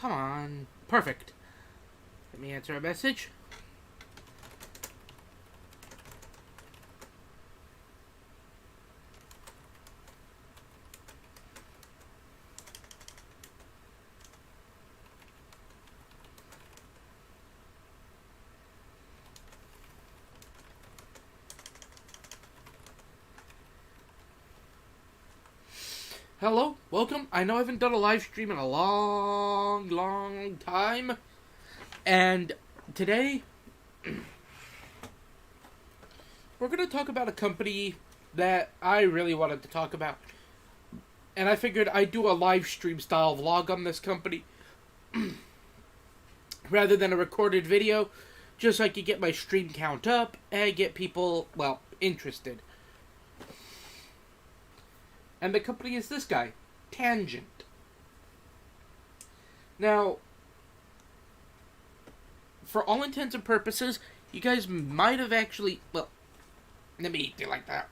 Come on. Perfect. Let me answer a message. Hello, welcome. I know I haven't done a live stream in a long time. And today, we're going to talk about a company that I really wanted to talk about. And I figured I'd do a live stream style vlog on this company rather than a recorded video, just so I could get my stream count up and get people, well, interested. And the company is this guy, Tangent. Now, for all intents and purposes, you guys might have actually, well, let me do like that.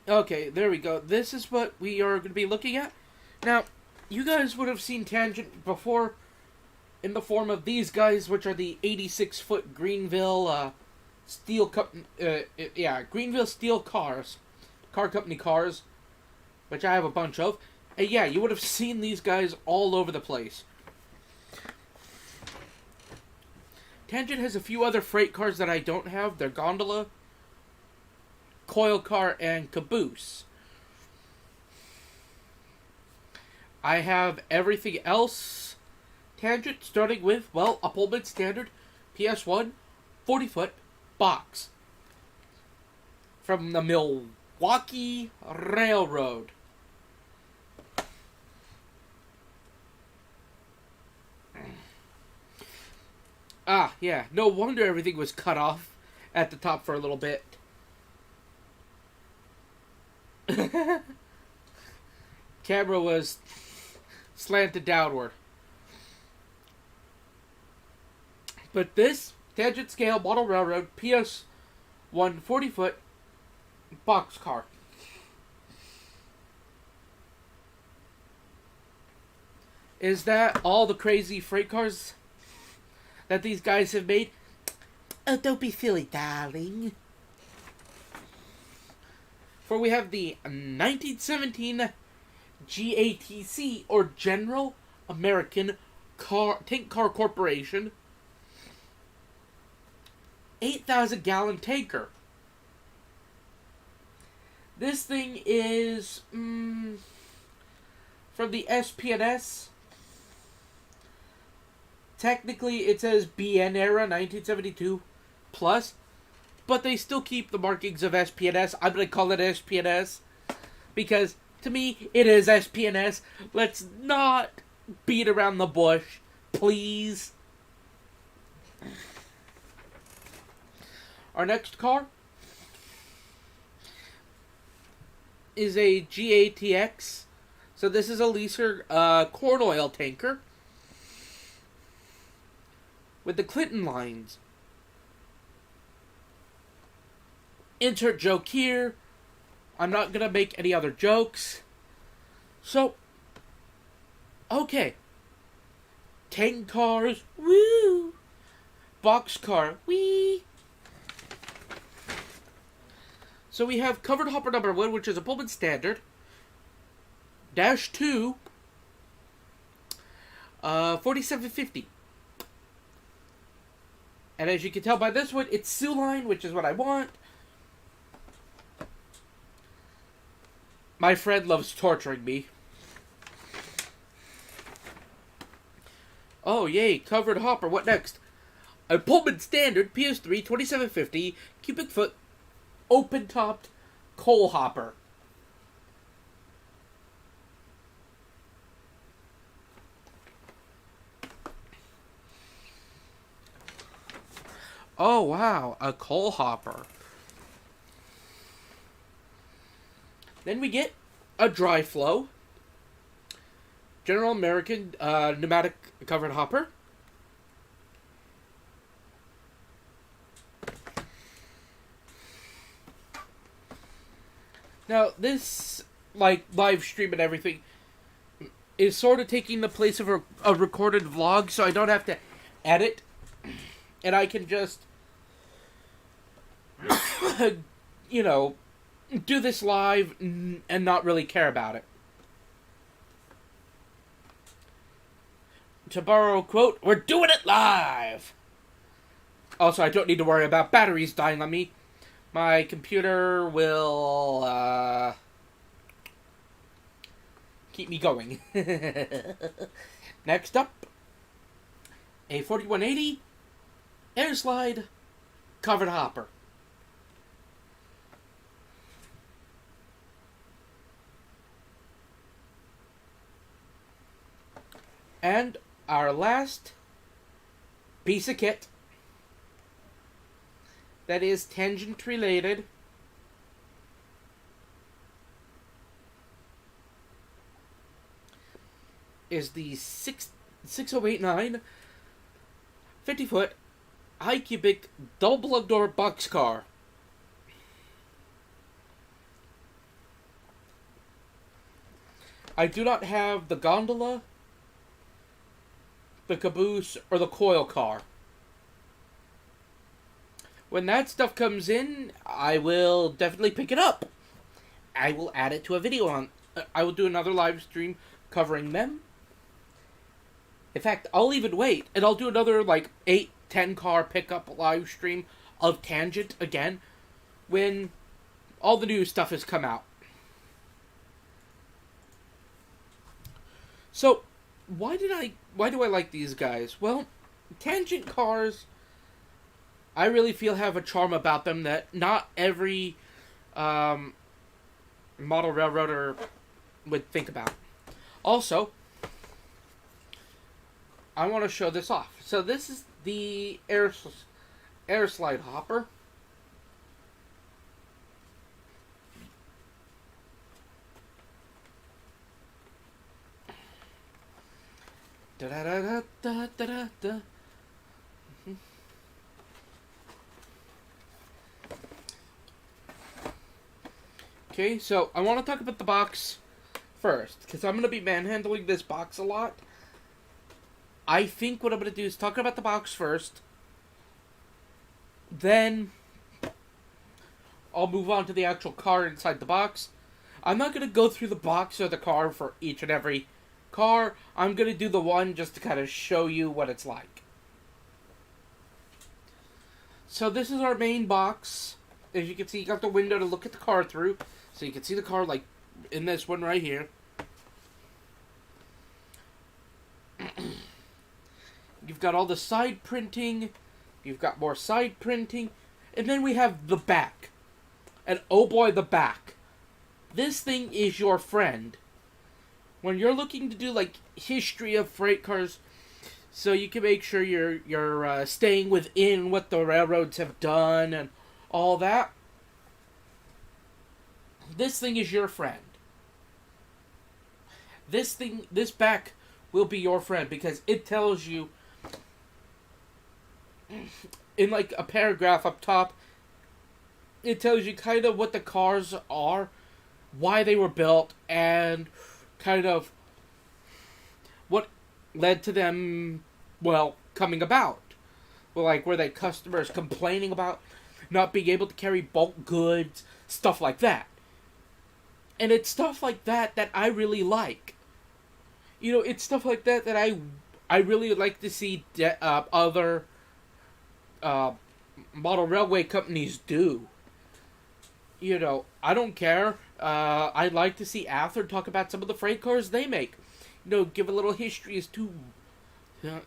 Okay, there we go. This is what we are going to be looking at. Now, you guys would have seen Tangent before in the form of these guys, which are the 86-foot Greenville Greenville Steel cars. Car company cars, which I have a bunch of. And yeah, you would have seen these guys all over the place. Tangent has a few other freight cars that I don't have. They're Gondola, Coil Car, and Caboose. I have everything else Tangent, starting with, well, a Pullman Standard PS1 40-foot box from the Milwaukee Railroad. Ah, yeah, no wonder everything was cut off at the top for a little bit. Camera was slanted downward. But this Tangent Scale Model Railroad PS1 40-foot boxcar. Is that all the crazy freight cars that these guys have made? Oh, don't be silly, darling. For we have the 1917 GATC, or General American Tank Car Corporation, 8,000-gallon tanker. This thing is from the SPNS. Technically, it says BN era 1972 plus, but they still keep the markings of SPNS. I'm going to call it SPNS because, to me, it is SPNS. Let's not beat around the bush, please. Our next car is a GATX. So this is a leaser corn oil tanker with the Clinton lines. Insert joke here. I'm not going to make any other jokes. So, okay. Tank cars, woo! Boxcar, wee! So we have covered hopper number 1, which is a Pullman Standard. Dash 2. 4750. And as you can tell by this one, it's Sioux Line, which is what I want. My friend loves torturing me. Oh, yay, covered hopper. What next? A Pullman Standard PS3 2750 cubic foot open-topped coal hopper. Oh, wow, a coal hopper. Then we get a dry flow General American pneumatic covered hopper. Now, this, like, live stream and everything is sort of taking the place of a recorded vlog, so I don't have to edit, and I can just, you know, do this live and not really care about it. To borrow a quote, we're doing it live! Also, I don't need to worry about batteries dying on me. My computer will, keep me going. Next up, a 4180 air slide covered hopper. And our last piece of kit that is tangent related is the 6089 50-foot high cubic double door boxcar. I do not have the gondola, the caboose, or the coil car. When that stuff comes in, I will definitely pick it up. I will add it to a video on. I will do another live stream covering them. In fact, I'll even wait, and I'll do another, 8-10 car pickup live stream of Tangent again when all the new stuff has come out. So, why do I like these guys? Well, Tangent cars, I really feel have a charm about them that not every model railroader would think about. Also, I want to show this off. So this is the air slide hopper. Da da da da da da da. Okay, so I want to talk about the box first, because I'm going to be manhandling this box a lot. I think what I'm going to do is talk about the box first. Then I'll move on to the actual car inside the box. I'm not going to go through the box or the car for each and every car. I'm going to do the one just to kind of show you what it's like. So this is our main box. As you can see, you got the window to look at the car through. So you can see the car like in this one right here. You've got all the side printing. You've got more side printing. And then we have the back. And oh boy, the back. This thing is your friend. When you're looking to do history of freight cars, so you can make sure you're staying within what the railroads have done and all that, this thing is your friend. This back will be your friend because it tells you in a paragraph up top, it tells you kind of what the cars are, why they were built, and kind of what led to them, coming about. Were they customers complaining about not being able to carry bulk goods, stuff like that. And it's stuff like that that I really like. It's stuff like that that I really like to see other model railway companies do. I don't care. I'd like to see Ather talk about some of the freight cars they make. Give a little history as to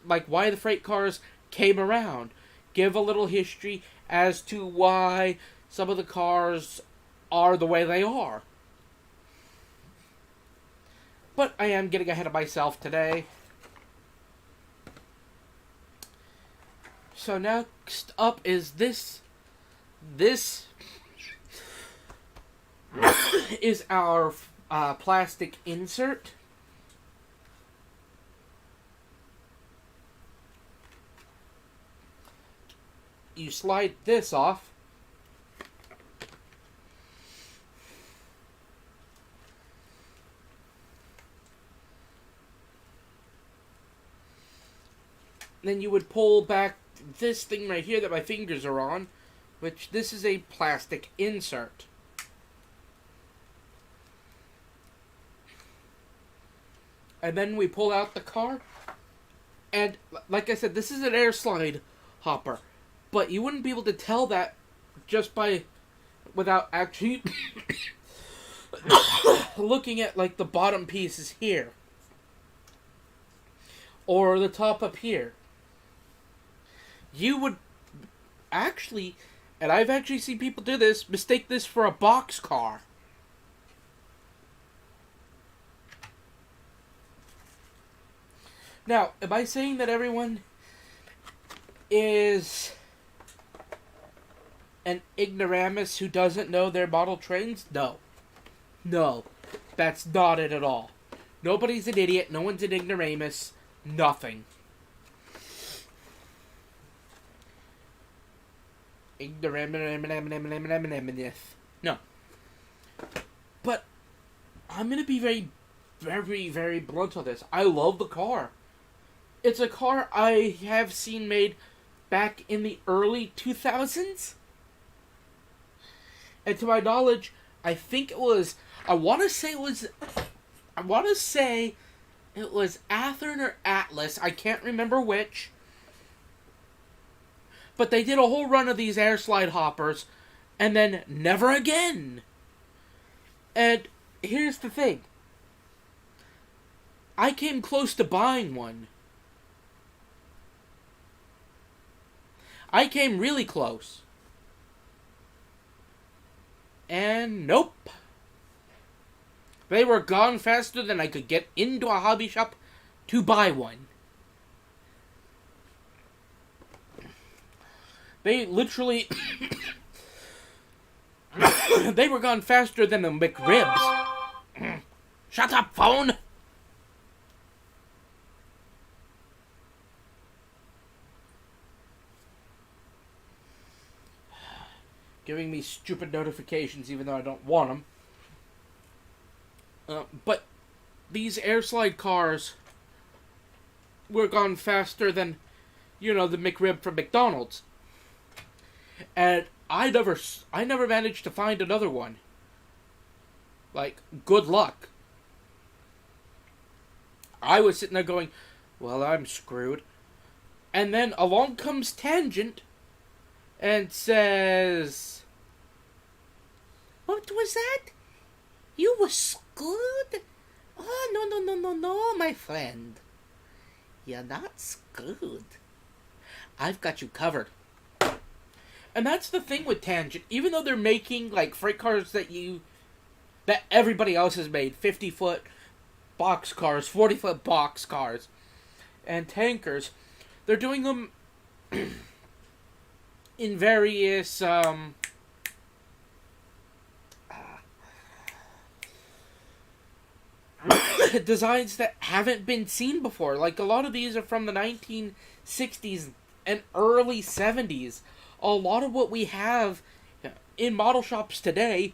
why the freight cars came around. Give a little history as to why some of the cars are the way they are. But I am getting ahead of myself today. So next up is this. This is our plastic insert. You slide this off. then you would pull back this thing right here that my fingers are on, which this is a plastic insert. And then we pull out the car. And like I said, this is an air slide hopper. But you wouldn't be able to tell that just without actually looking at like the bottom pieces here. Or the top up here. You would actually, and I've actually seen people do this, mistake this for a box car. Now, am I saying that everyone is an ignoramus who doesn't know their model trains? No. No. That's not it at all. Nobody's an idiot. No one's an ignoramus. Nothing. No. But I'm going to be very, very, very blunt on this. I love the car. It's a car I have seen made back in the early 2000s. And to my knowledge, I want to say it was Athearn or Atlas. I can't remember which. But they did a whole run of these air slide hoppers, and then never again. And here's the thing. I came close to buying one. I came really close. And nope. They were gone faster than I could get into a hobby shop to buy one. They literally... they were gone faster than the McRibs. Shut up, phone! Giving me stupid notifications even though I don't want them. But these air slide cars were gone faster than, the McRib from McDonald's. And I never managed to find another one. Like, good luck. I was sitting there going, well, I'm screwed. And then along comes Tangent and says, what was that? You were screwed? Oh, no, my friend. You're not screwed. I've got you covered. And that's the thing with Tangent. Even though they're making, like, freight cars that everybody else has made, 50-foot box cars, 40-foot box cars, and tankers, they're doing them in various, designs that haven't been seen before. Like, a lot of these are from the 1960s and early 70s. A lot of what we have in model shops today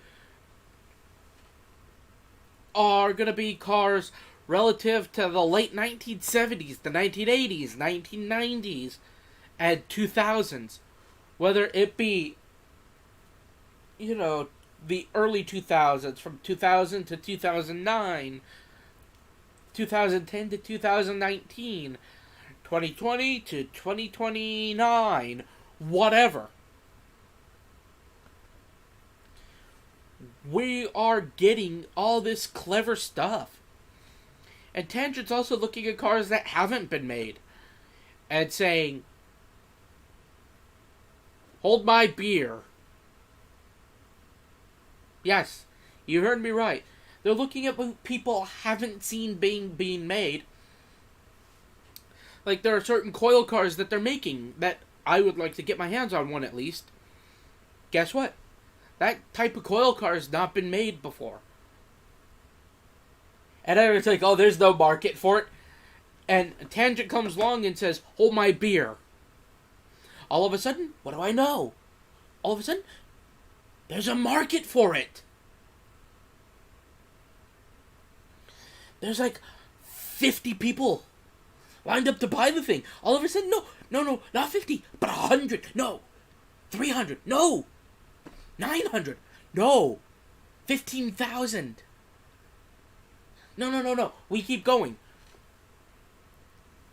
are going to be cars relative to the late 1970s, the 1980s, 1990s, and 2000s. Whether it be, the early 2000s, from 2000 to 2009, 2010 to 2019, 2020 to 2029, whatever. We are getting all this clever stuff. And Tangent's also looking at cars that haven't been made and saying, hold my beer. Yes, you heard me right. They're looking at what people haven't seen being made. Like, there are certain coil cars that they're making that I would like to get my hands on one at least. Guess what? That type of coil car has not been made before. And everyone's like, oh, there's no market for it. And Tangent comes along and says, hold my beer. All of a sudden, what do I know? All of a sudden, there's a market for it. There's like 50 people lined up to buy the thing. All of a sudden, no, not 50, but 100. No, 300. No, 900. No, 15,000. No. We keep going.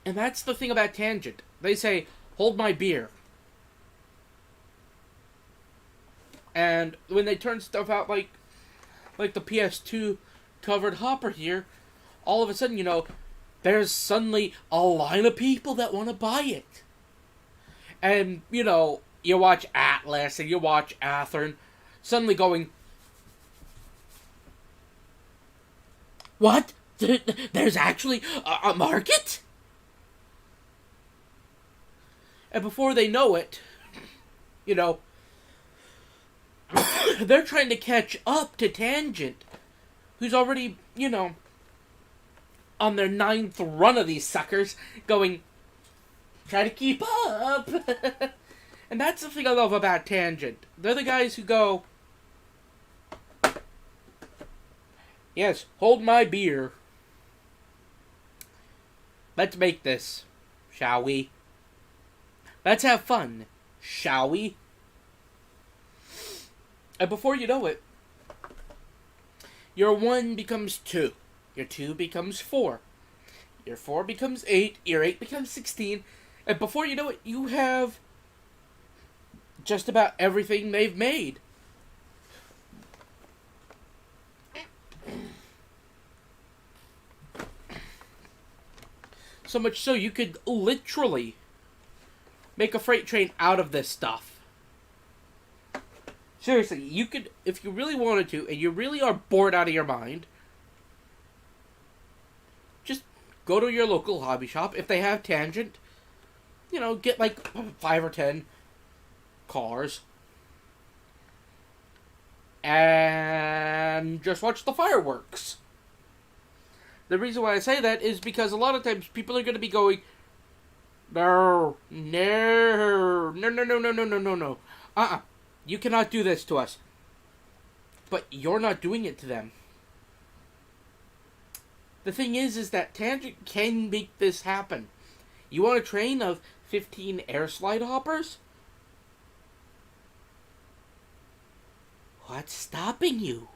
And that's the thing about Tangent. They say, hold my beer. And when they turn stuff out like the PS2 covered hopper here, all of a sudden, there's suddenly a line of people that want to buy it. And, you watch Atlas and you watch Athearn suddenly going, what? There's actually a market? And before they know it, they're trying to catch up to Tangent, who's already, on their 9th run of these suckers, going, try to keep up. And that's the thing I love about Tangent. They're the guys who go, yes, hold my beer. Let's make this, shall we? Let's have fun, shall we? And before you know it, your 1 becomes 2. Your 2 becomes 4. Your 4 becomes 8. Your 8 becomes 16. And before you know it, you have just about everything they've made. So much so you could literally make a freight train out of this stuff. Seriously, you could, if you really wanted to, and you really are bored out of your mind, just go to your local hobby shop. If they have Tangent, get like 5 or 10 cars. And just watch the fireworks. The reason why I say that is because a lot of times people are going to be going, no. You cannot do this to us. But you're not doing it to them. The thing is that Tangent can make this happen. You want a train of 15 air slide hoppers? What's stopping you?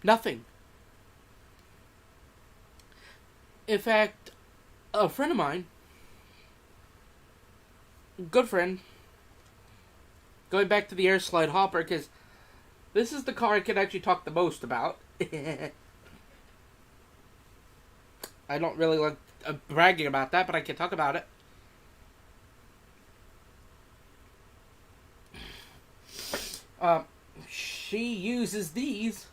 Nothing. In fact, a friend of mine, good friend, going back to the air slide hopper, because this is the car I can actually talk the most about. I don't really like bragging about that, but I can talk about it. She uses these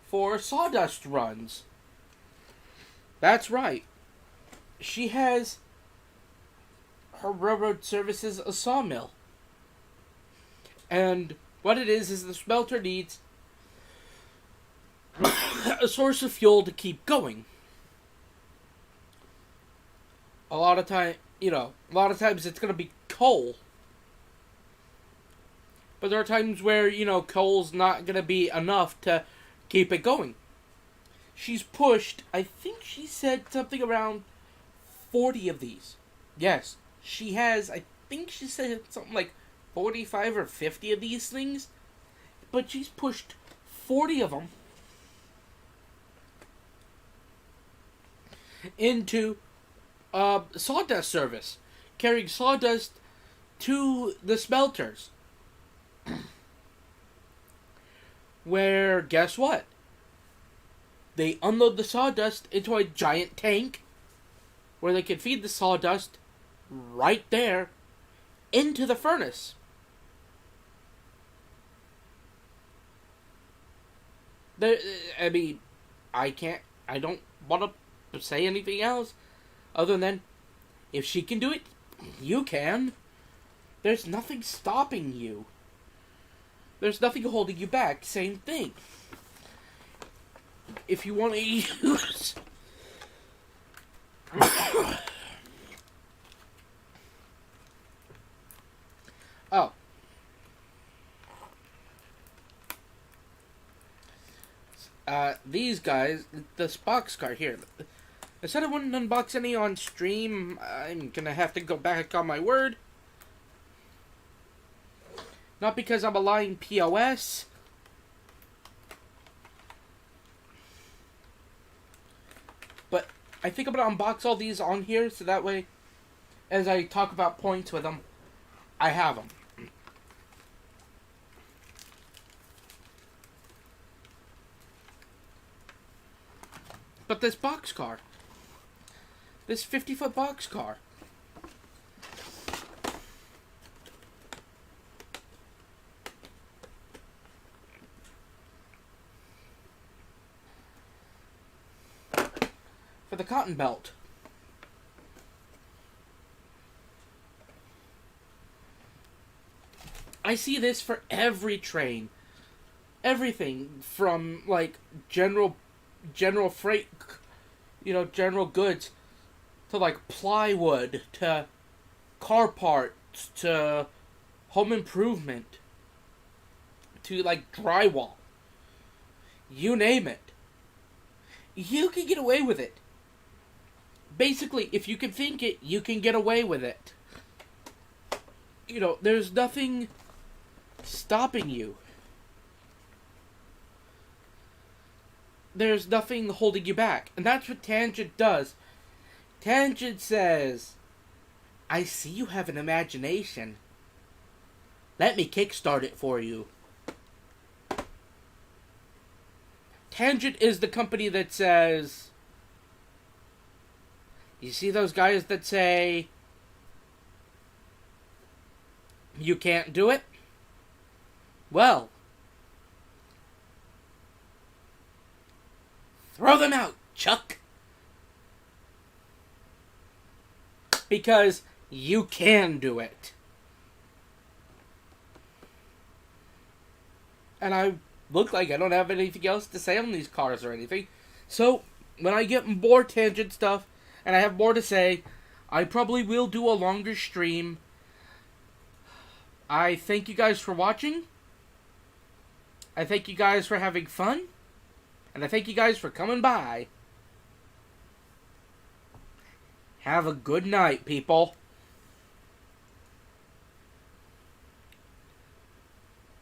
for sawdust runs. That's right. She has her railroad services a sawmill. And what it is the smelter needs a source of fuel to keep going. A lot of times it's going to be coal. But there are times where, coal's not going to be enough to keep it going. She's pushed, I think she said something around 40 of these. Yes, she has, I think she said something like 45 or 50 of these things. But she's pushed 40 of them into sawdust service, carrying sawdust to the smelters. Where, guess what? They unload the sawdust into a giant tank where they can feed the sawdust right there into the furnace. I don't want to say anything else other than if she can do it, you can. There's nothing stopping you. There's nothing holding you back. Same thing. If you want to use... Oh. these guys, this boxcar here. I said I wouldn't unbox any on stream. I'm gonna have to go back on my word. Not because I'm a lying POS. But I think I'm gonna unbox all these on here so that way, as I talk about points with them, I have them. But this boxcar, this 50-foot boxcar, for the Cotton Belt. I see this for every train. Everything from, like, general freight, general goods, to, like, plywood, to car parts, to home improvement, to, like, drywall. You name it. You can get away with it. Basically, if you can think it, you can get away with it. There's nothing stopping you. There's nothing holding you back. And that's what Tangent does. Tangent says, I see you have an imagination. Let me kickstart it for you. Tangent is the company that says, you see those guys that say, you can't do it? Well, throw them out, Chuck. Because you can do it. And I look like I don't have anything else to say on these cars or anything. So, when I get more Tangent stuff, and I have more to say, I probably will do a longer stream. I thank you guys for watching. I thank you guys for having fun. And I thank you guys for coming by. Have a good night, people.